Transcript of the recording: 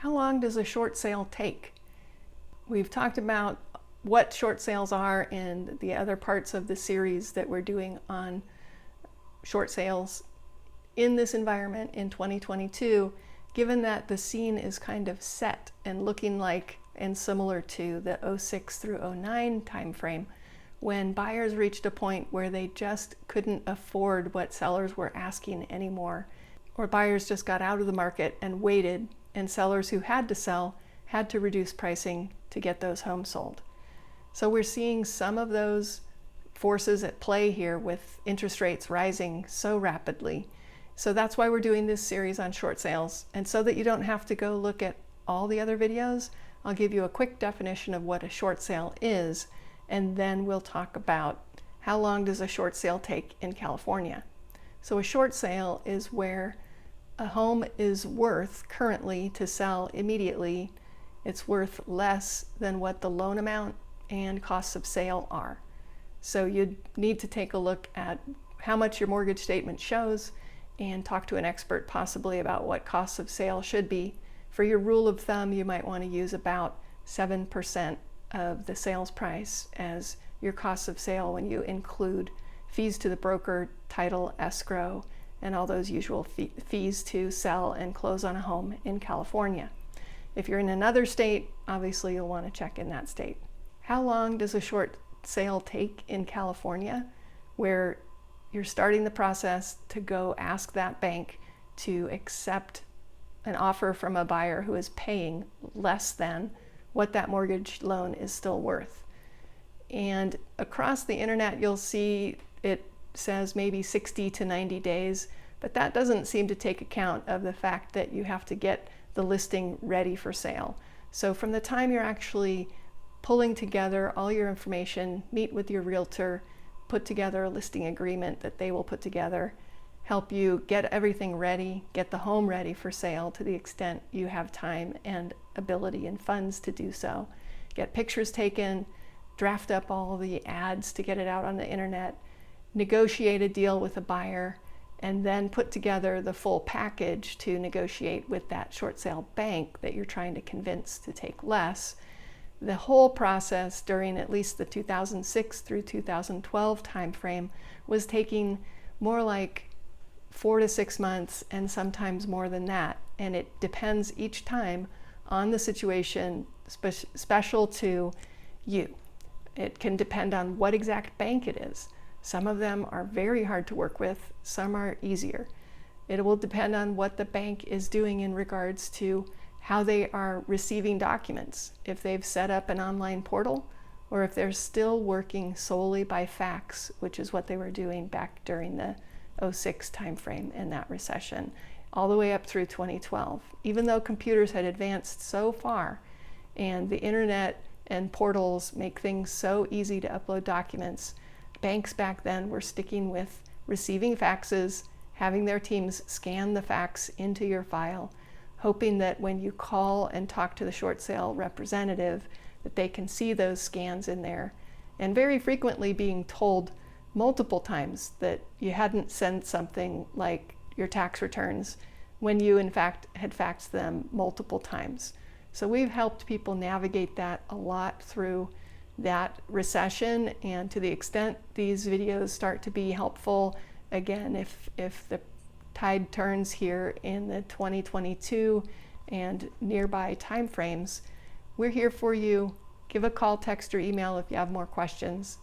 How long does a short sale take? We've talked about what short sales are in the other parts of the series that we're doing on short sales in this environment in 2022, given that the scene is kind of set and looking like and similar to the 06 through 09 timeframe, when buyers reached a point where they just couldn't afford what sellers were asking anymore, or buyers just got out of the market and waited, and sellers who had to sell had to reduce pricing to get those homes sold. So we're seeing some of those forces at play here with interest rates rising so rapidly. So that's why we're doing this series on short sales. And so that you don't have to go look at all the other videos, I'll give you a quick definition of what a short sale is, and then we'll talk about how long does a short sale take in California. So a short sale is where a home is worth currently to sell immediately. It's worth less than what the loan amount and costs of sale are. So you'd need to take a look at how much your mortgage statement shows and talk to an expert possibly about what costs of sale should be. For your rule of thumb, you might want to use about 7% of the sales price as your costs of sale when you include fees to the broker, title, escrow, and all those usual fees to sell and close on a home in California. If you're in another state, obviously you'll want to check in that state. How long does a short sale take in California, where you're starting the process to go ask that bank to accept an offer from a buyer who is paying less than what that mortgage loan is still worth? And across the internet, you'll see it says maybe 60 to 90 days, but that doesn't seem to take account of the fact that you have to get the listing ready for sale. So from the time you're actually pulling together all your information, meet with your realtor, put together a listing agreement that they will put together, help you get everything ready, get the home ready for sale to the extent you have time and ability and funds to do so, get pictures taken, draft up all the ads to get it out on the internet, negotiate a deal with a buyer, and then put together the full package to negotiate with that short sale bank that you're trying to convince to take less. The whole process during at least the 2006 through 2012 timeframe was taking more like 4 to 6 months, and sometimes more than that. And it depends each time on the situation special to you. It can depend on what exact bank it is. Some of them are very hard to work with, some are easier. It will depend on what the bank is doing in regards to how they are receiving documents, if they've set up an online portal, or if they're still working solely by fax, which is what they were doing back during the 06 timeframe and that recession, all the way up through 2012. Even though computers had advanced so far and the internet and portals make things so easy to upload documents, banks back then were sticking with receiving faxes, having their teams scan the fax into your file, hoping that when you call and talk to the short sale representative that they can see those scans in there, and very frequently being told multiple times that you hadn't sent something like your tax returns when you in fact had faxed them multiple times. So we've helped people navigate that a lot through that recession, and to the extent these videos start to be helpful, again, if the tide turns here in the 2022 and nearby timeframes, we're here for you. Give a call, text, or email if you have more questions.